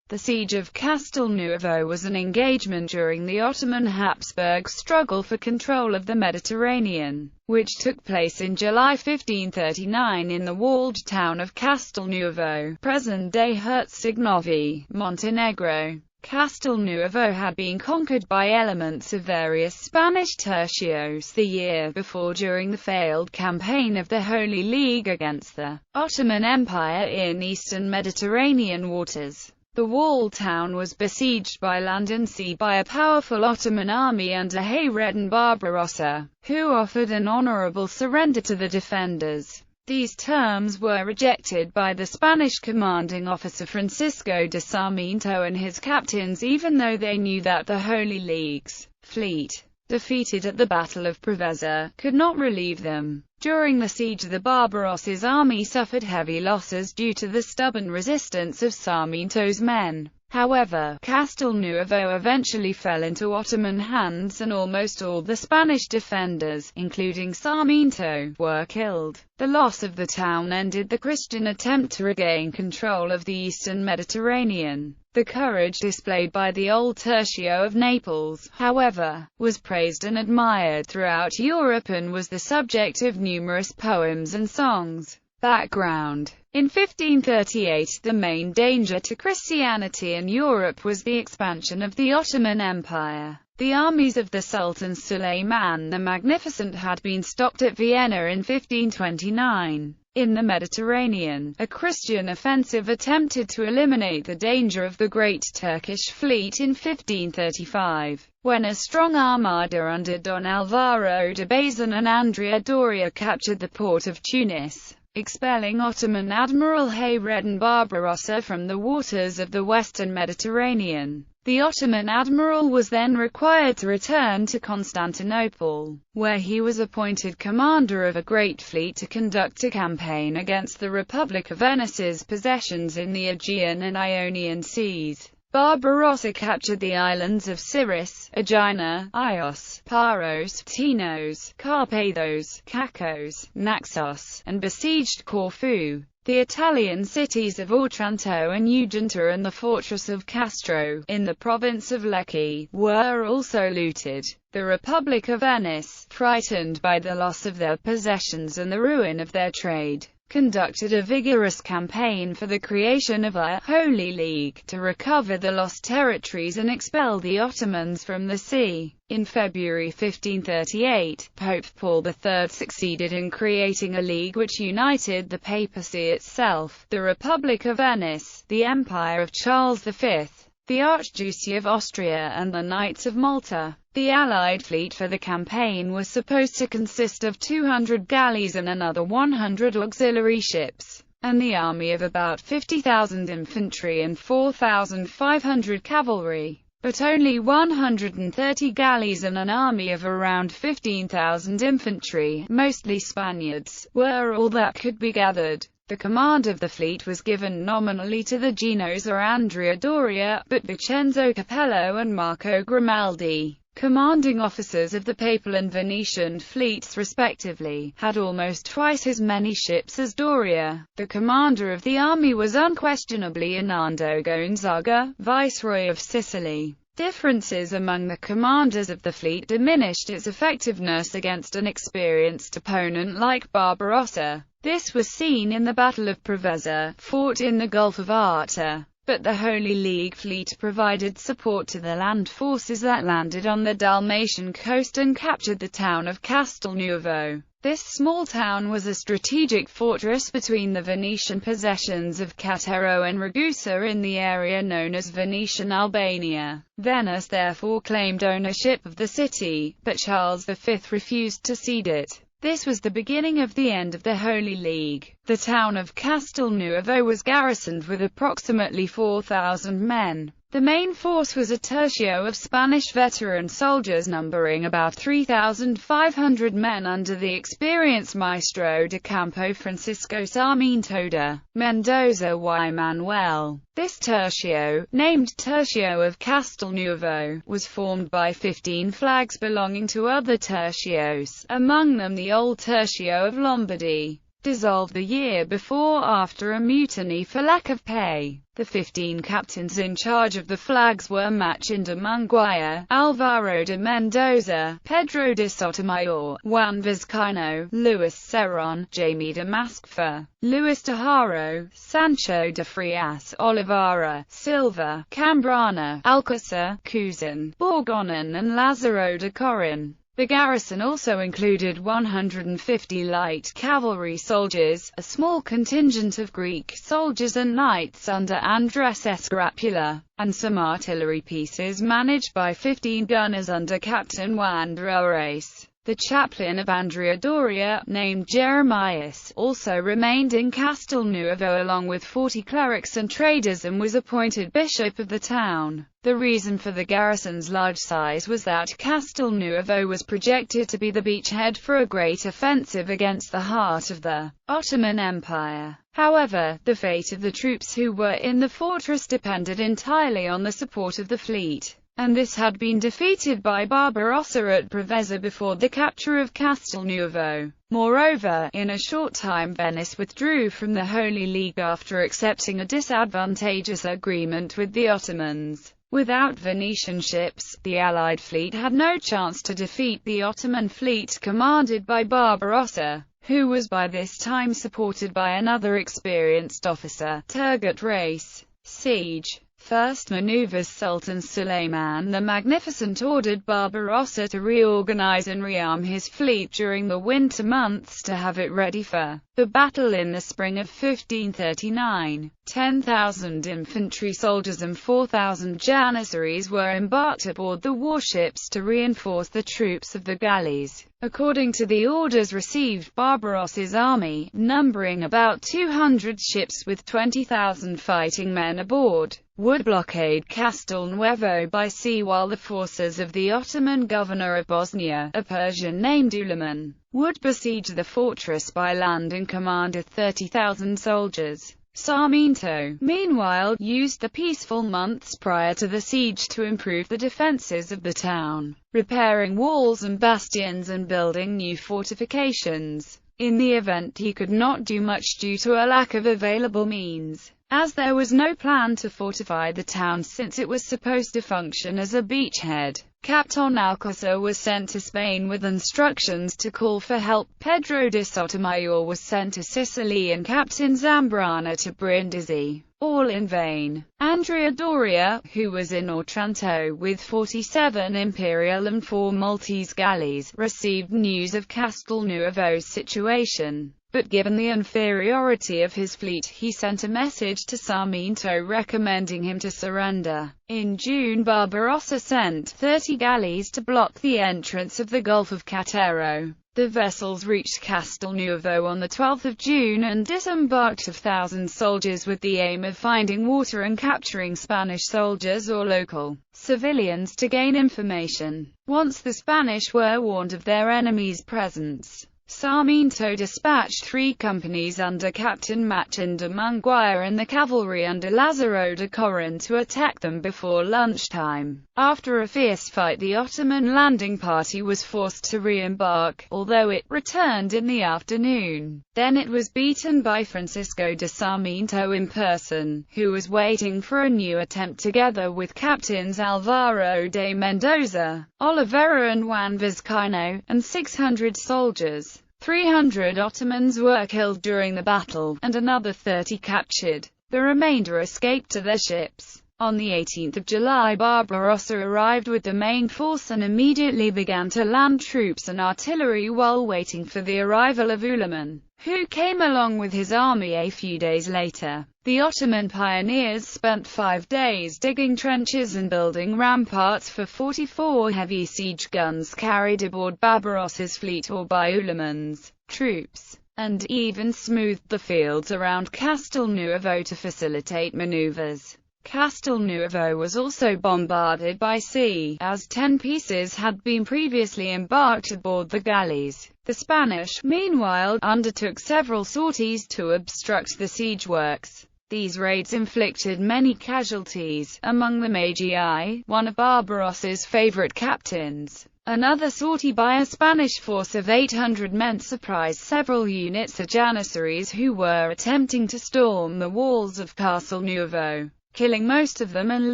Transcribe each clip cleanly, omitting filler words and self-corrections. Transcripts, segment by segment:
The siege of Castelnuovo was an engagement during the Ottoman Habsburg struggle for control of the Mediterranean, which took place in July 1539 in the walled town of Castelnuovo, present-day Herzegovina, Montenegro. Castelnuovo had been conquered by elements of various Spanish tercios the year before during the failed campaign of the Holy League against the Ottoman Empire in eastern Mediterranean waters. The walled town was besieged by land and sea by a powerful Ottoman army under Hayreddin Barbarossa, who offered an honorable surrender to the defenders. These terms were rejected by the Spanish commanding officer Francisco de Sarmiento and his captains, even though they knew that the Holy League's fleet, defeated at the Battle of Preveza, could not relieve them. During the siege, the Barbarossa's army suffered heavy losses due to the stubborn resistance of Sarmiento's men. However, Castelnuovo eventually fell into Ottoman hands and almost all the Spanish defenders, including Sarmiento, were killed. The loss of the town ended the Christian attempt to regain control of the eastern Mediterranean. The courage displayed by the old tercio of Naples, however, was praised and admired throughout Europe and was the subject of numerous poems and songs. Background: in 1538, the main danger to Christianity in Europe was the expansion of the Ottoman Empire. The armies of the Sultan Suleiman the Magnificent had been stopped at Vienna in 1529. In the Mediterranean, a Christian offensive attempted to eliminate the danger of the Great Turkish Fleet in 1535, when a strong armada under Don Alvaro de Bazan and Andrea Doria captured the port of Tunis, expelling Ottoman Admiral Hayreddin Barbarossa from the waters of the western Mediterranean. The Ottoman admiral was then required to return to Constantinople, where he was appointed commander of a great fleet to conduct a campaign against the Republic of Venice's possessions in the Aegean and Ionian Seas. Barbarossa captured the islands of Syris, Aegina, Ios, Paros, Tinos, Carpathos, Cacos, Naxos, and besieged Corfu. The Italian cities of Otranto and Ugenta and the fortress of Castro, in the province of Lecce, were also looted. The Republic of Venice, frightened by the loss of their possessions and the ruin of their trade, conducted a vigorous campaign for the creation of a Holy League to recover the lost territories and expel the Ottomans from the sea. In February 1538, Pope Paul III succeeded in creating a league which united the papacy itself, the Republic of Venice, the Empire of Charles V, the Archduchy of Austria and the Knights of Malta. The Allied fleet for the campaign was supposed to consist of 200 galleys and another 100 auxiliary ships, and the army of about 50,000 infantry and 4,500 cavalry. But only 130 galleys and an army of around 15,000 infantry, mostly Spaniards, were all that could be gathered. The command of the fleet was given nominally to the Genos or Andrea Doria, but Vincenzo Capello and Marco Grimaldi, commanding officers of the Papal and Venetian fleets respectively, had almost twice as many ships as Doria. The commander of the army was unquestionably Hernando Gonzaga, Viceroy of Sicily. Differences among the commanders of the fleet diminished its effectiveness against an experienced opponent like Barbarossa. This was seen in the Battle of Preveza, fought in the Gulf of Arta. But the Holy League fleet provided support to the land forces that landed on the Dalmatian coast and captured the town of Castelnuovo. This small town was a strategic fortress between the Venetian possessions of Cattaro and Ragusa in the area known as Venetian Albania. Venice therefore claimed ownership of the city, but Charles V refused to cede it. This was the beginning of the end of the Holy League. The town of Castelnuovo was garrisoned with approximately 4,000 men. The main force was a tercio of Spanish veteran soldiers numbering about 3,500 men under the experienced Maestro de Campo Francisco Sarmiento de Mendoza y Manuel. This tercio, named Tercio of Castelnuovo, was formed by 15 flags belonging to other tercios, among them the old Tercio of Lombardy. dissolved the year before after a mutiny for lack of pay. The 15 captains in charge of the flags were Martín de Mangualde, Álvaro de Mendoza, Pedro de Sotomayor, Juan Vizcaíno, Luis Cerrón, Jaime de Masquefa, Luis de Haro, Sancho de Frias, Oliveira, Silva, Cambrana, Alcázar, Cousin, Borgonan and Lázaro de Corrin. The garrison also included 150 light cavalry soldiers, a small contingent of Greek soldiers and knights under Andrés Escarapula, and some artillery pieces managed by 15 gunners under Captain Juan de Orais. The chaplain of Andrea Doria, named Jeremias, also remained in Castelnuovo along with 40 clerics and traders and was appointed bishop of the town. The reason for the garrison's large size was that Castelnuovo was projected to be the beachhead for a great offensive against the heart of the Ottoman Empire. However, the fate of the troops who were in the fortress depended entirely on the support of the fleet, and this had been defeated by Barbarossa at Preveza before the capture of Castelnuovo. Moreover, in a short time Venice withdrew from the Holy League after accepting a disadvantageous agreement with the Ottomans. Without Venetian ships, the Allied fleet had no chance to defeat the Ottoman fleet commanded by Barbarossa, who was by this time supported by another experienced officer, Turgut Reis. Siege. First maneuvers. Sultan Suleiman the Magnificent ordered Barbarossa to reorganize and rearm his fleet during the winter months to have it ready for the battle in the spring of 1539. 10,000 infantry soldiers and 4,000 janissaries were embarked aboard the warships to reinforce the troops of the galleys. According to the orders received, Barbarossa's army, numbering about 200 ships with 20,000 fighting men aboard, would blockade Castelnuovo by sea, while the forces of the Ottoman governor of Bosnia, a Persian named Uleman, would besiege the fortress by land and commanded 30,000 soldiers. Sarmiento, meanwhile, used the peaceful months prior to the siege to improve the defenses of the town, repairing walls and bastions and building new fortifications. In the event he could not do much due to a lack of available means, as there was no plan to fortify the town since it was supposed to function as a beachhead. Captain Alcázar was sent to Spain with instructions to call for help. Pedro de Sotomayor was sent to Sicily and Captain Zambrana to Brindisi, all in vain. Andrea Doria, who was in Otranto with 47 Imperial and 4 Maltese galleys, received news of Castelnuovo's situation, but given the inferiority of his fleet, he sent a message to Sarmiento recommending him to surrender. In June, Barbarossa sent 30 galleys to block the entrance of the Gulf of Catero. The vessels reached Castelnuovo on the 12th of June and disembarked 1,000 soldiers with the aim of finding water and capturing Spanish soldiers or local civilians to gain information. Once the Spanish were warned of their enemy's presence, Sarmiento dispatched 3 companies under Captain Martín de Mangualde and the cavalry under Lázaro de Corrin to attack them before lunchtime. After a fierce fight, the Ottoman landing party was forced to re-embark, although it returned in the afternoon. Then it was beaten by Francisco de Sarmiento in person, who was waiting for a new attempt together with Captains Álvaro de Mendoza, Oliveira and Juan Vizcaíno, and 600 soldiers. 300 Ottomans were killed during the battle, and another 30 captured. The remainder escaped to their ships. On the 18th of July, Barbarossa arrived with the main force and immediately began to land troops and artillery while waiting for the arrival of Uleman, who came along with his army a few days later. The Ottoman pioneers spent 5 days digging trenches and building ramparts for 44 heavy siege guns carried aboard Barbarossa's fleet or by Uleman's troops, and even smoothed the fields around Castelnuovo to facilitate maneuvers. Castelnuovo was also bombarded by sea, as 10 pieces had been previously embarked aboard the galleys. The Spanish, meanwhile, undertook several sorties to obstruct the siege works. These raids inflicted many casualties, among them Agi, one of Barbarossa's favorite captains. Another sortie by a Spanish force of 800 men surprised several units of Janissaries who were attempting to storm the walls of Castelnuovo, killing most of them and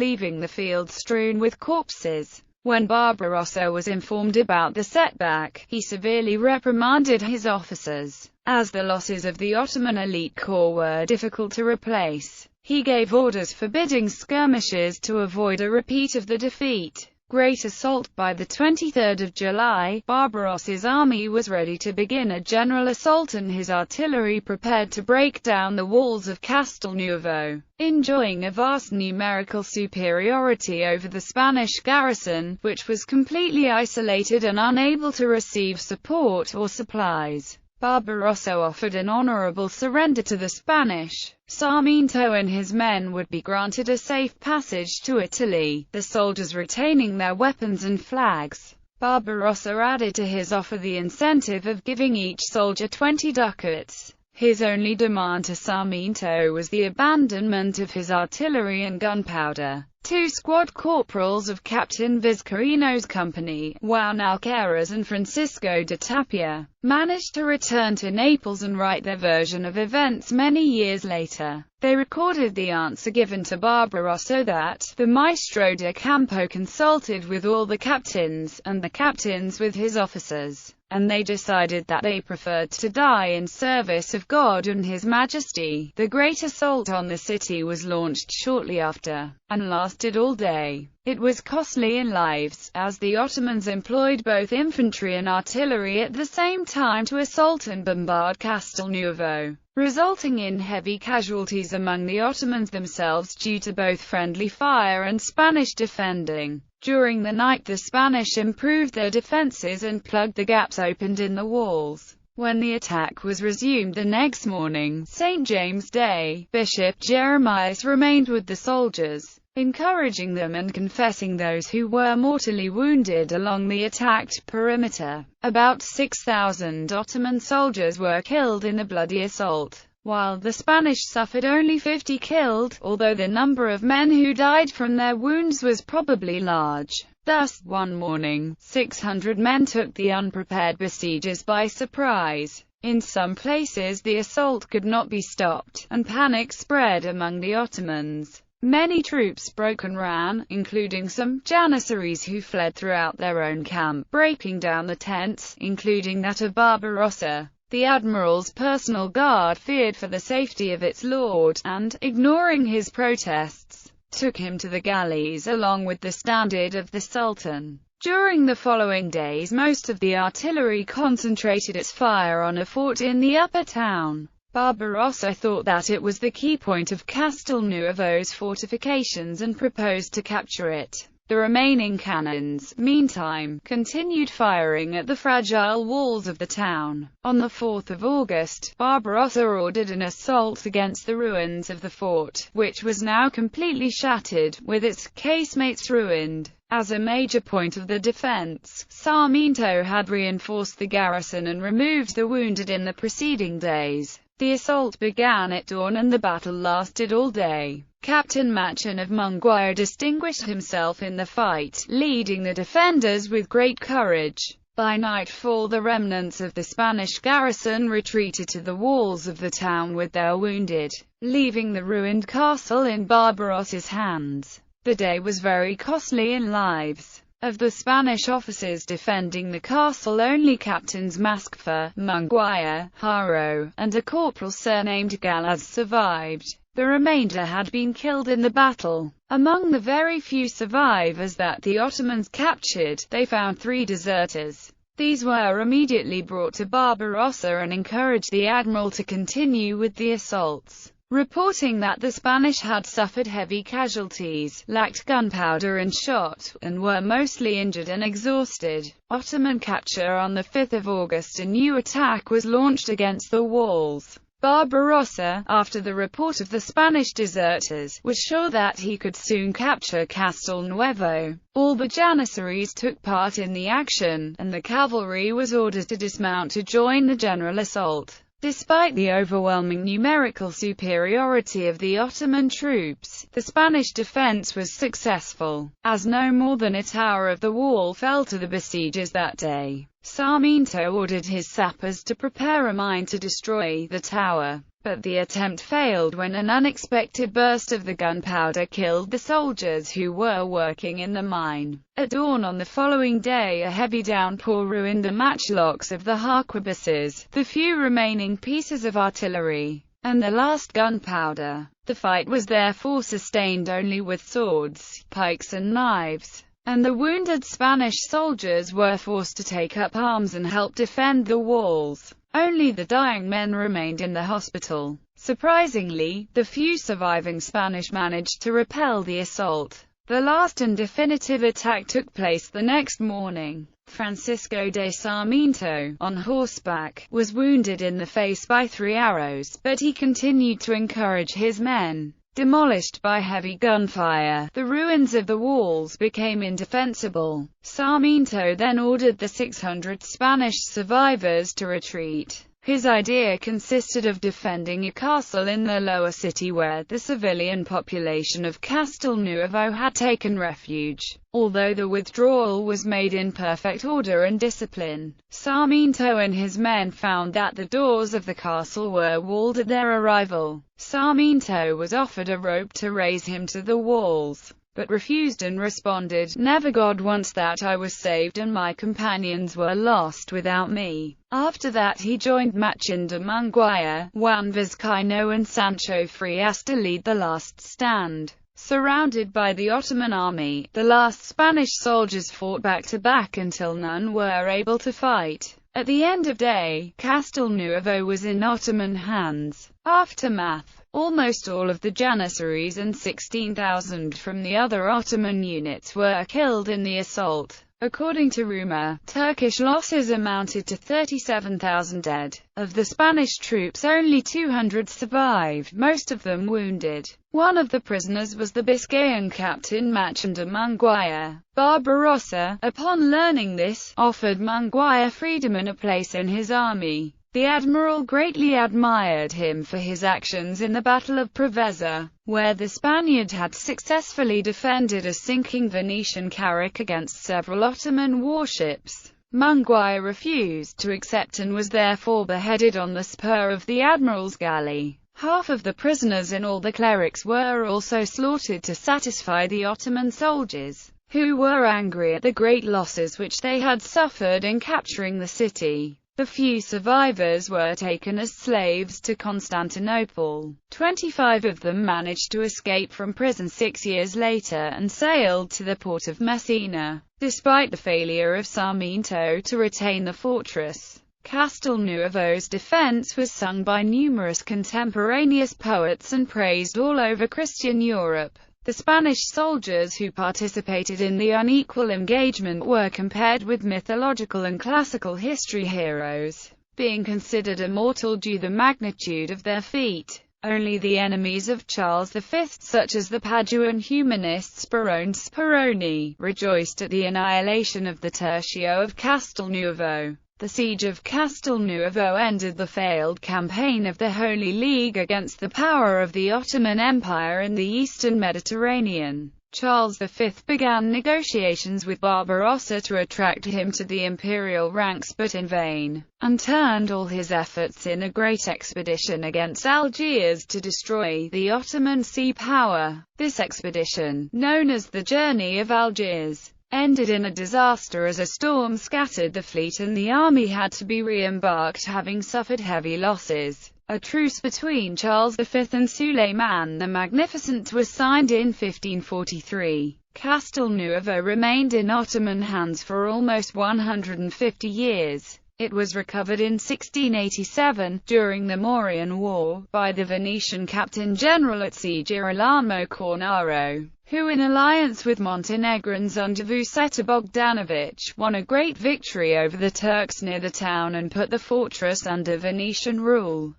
leaving the field strewn with corpses. When Barbarossa was informed about the setback, he severely reprimanded his officers. As the losses of the Ottoman elite corps were difficult to replace, he gave orders forbidding skirmishes to avoid a repeat of the defeat. Great assault. By the 23rd of July, Barbarossa's army was ready to begin a general assault and his artillery prepared to break down the walls of Castelnuovo. Enjoying a vast numerical superiority over the Spanish garrison, which was completely isolated and unable to receive support or supplies, Barbarossa offered an honorable surrender to the Spanish. Sarmiento and his men would be granted a safe passage to Italy, the soldiers retaining their weapons and flags. Barbarossa added to his offer the incentive of giving each soldier 20 ducats. His only demand to Sarmiento was the abandonment of his artillery and gunpowder. 2 squad corporals of Captain Vizcaíno's company, Juan Alcaraz and Francisco de Tapia, managed to return to Naples and write their version of events many years later. They recorded the answer given to Barbarossa that the Maestro de Campo consulted with all the captains, and the captains with his officers, and they decided that they preferred to die in service of God and His Majesty. The great assault on the city was launched shortly after, and lasted all day. It was costly in lives, as the Ottomans employed both infantry and artillery at the same time to assault and bombard Castelnuovo, resulting in heavy casualties among the Ottomans themselves due to both friendly fire and Spanish defending. During the night the Spanish improved their defenses and plugged the gaps opened in the walls. When the attack was resumed the next morning, St. James Day, Bishop Jeremias remained with the soldiers, encouraging them and confessing those who were mortally wounded along the attacked perimeter. About 6,000 Ottoman soldiers were killed in the bloody assault, while the Spanish suffered only 50 killed, although the number of men who died from their wounds was probably large. Thus, one morning, 600 men took the unprepared besiegers by surprise. In some places the assault could not be stopped, and panic spread among the Ottomans. Many troops broke and ran, including some Janissaries who fled throughout their own camp, breaking down the tents, including that of Barbarossa. The admiral's personal guard feared for the safety of its lord, and, ignoring his protests, took him to the galleys along with the standard of the Sultan. During the following days most of the artillery concentrated its fire on a fort in the upper town. Barbarossa thought that it was the key point of Castelnuovo's fortifications and proposed to capture it. The remaining cannons, meantime, continued firing at the fragile walls of the town. On the 4th of August, Barbarossa ordered an assault against the ruins of the fort, which was now completely shattered, with its casemates ruined. As a major point of the defense, Sarmiento had reinforced the garrison and removed the wounded in the preceding days. The assault began at dawn and the battle lasted all day. Captain Machin of Munguia distinguished himself in the fight, leading the defenders with great courage. By nightfall the remnants of the Spanish garrison retreated to the walls of the town with their wounded, leaving the ruined castle in Barbarossa's hands. The day was very costly in lives. Of the Spanish officers defending the castle, only Captains Masquefa, Munguia, Haro, and a corporal surnamed Galaz survived. The remainder had been killed in the battle. Among the very few survivors that the Ottomans captured, they found 3 deserters. These were immediately brought to Barbarossa and encouraged the admiral to continue with the assaults, reporting that the Spanish had suffered heavy casualties, lacked gunpowder and shot, and were mostly injured and exhausted. Ottoman capture. On the 5th of August a new attack was launched against the walls. Barbarossa, after the report of the Spanish deserters, was sure that he could soon capture Castelnuovo. All the Janissaries took part in the action, and the cavalry was ordered to dismount to join the general assault. Despite the overwhelming numerical superiority of the Ottoman troops, the Spanish defense was successful, as no more than a tower of the wall fell to the besiegers that day. Sarmiento ordered his sappers to prepare a mine to destroy the tower, but the attempt failed when an unexpected burst of the gunpowder killed the soldiers who were working in the mine. At dawn on the following day, a heavy downpour ruined the matchlocks of the harquebuses, the few remaining pieces of artillery, and the last gunpowder. The fight was therefore sustained only with swords, pikes and knives, and the wounded Spanish soldiers were forced to take up arms and help defend the walls. Only the dying men remained in the hospital. Surprisingly, the few surviving Spanish managed to repel the assault. The last and definitive attack took place the next morning. Francisco de Sarmiento, on horseback, was wounded in the face by 3 arrows, but he continued to encourage his men. Demolished by heavy gunfire, the ruins of the walls became indefensible. Sarmiento then ordered the 600 Spanish survivors to retreat. His idea consisted of defending a castle in the lower city where the civilian population of Castelnuovo had taken refuge. Although the withdrawal was made in perfect order and discipline, Sarmiento and his men found that the doors of the castle were walled at their arrival. Sarmiento was offered a rope to raise him to the walls, but refused and responded, "Never, God wants that I was saved and my companions were lost without me." After that he joined Machín de Munguía, Juan Vizcaíno and Sancho Frias to lead the last stand. Surrounded by the Ottoman army, the last Spanish soldiers fought back-to-back until none were able to fight. At the end of day, Castelnuovo was in Ottoman hands. Aftermath: almost all of the Janissaries and 16,000 from the other Ottoman units were killed in the assault. According to rumor, Turkish losses amounted to 37,000 dead. Of the Spanish troops, only 200 survived, most of them wounded. One of the prisoners was the Biscayan captain Machín de Munguía. Barbarossa, upon learning this, offered Munguía freedom and a place in his army. The admiral greatly admired him for his actions in the Battle of Preveza, where the Spaniard had successfully defended a sinking Venetian carrack against several Ottoman warships. Munguía refused to accept and was therefore beheaded on the spur of the admiral's galley. Half of the prisoners and all the clerics were also slaughtered to satisfy the Ottoman soldiers, who were angry at the great losses which they had suffered in capturing the city. The few survivors were taken as slaves to Constantinople. 25 of them managed to escape from prison 6 years later and sailed to the port of Messina. Despite the failure of Sarmiento to retain the fortress, Castelnuovo's defense was sung by numerous contemporaneous poets and praised all over Christian Europe. The Spanish soldiers who participated in the unequal engagement were compared with mythological and classical history heroes, being considered immortal due to the magnitude of their feat. Only the enemies of Charles V, such as the Paduan humanist Sperone Speroni, rejoiced at the annihilation of the Tercio of Castelnuovo. The siege of Castelnuovo ended the failed campaign of the Holy League against the power of the Ottoman Empire in the eastern Mediterranean. Charles V began negotiations with Barbarossa to attract him to the imperial ranks, but in vain, and turned all his efforts in a great expedition against Algiers to destroy the Ottoman sea power. This expedition, known as the Journey of Algiers, ended in a disaster as a storm scattered the fleet and the army had to be re-embarked, having suffered heavy losses. A truce between Charles V and Suleiman the Magnificent was signed in 1543. Castelnuovo remained in Ottoman hands for almost 150 years. It was recovered in 1687, during the Mauryan War, by the Venetian captain-general at sea Girolamo Cornaro, who in alliance with Montenegrins under Vuceta Bogdanović, won a great victory over the Turks near the town and put the fortress under Venetian rule.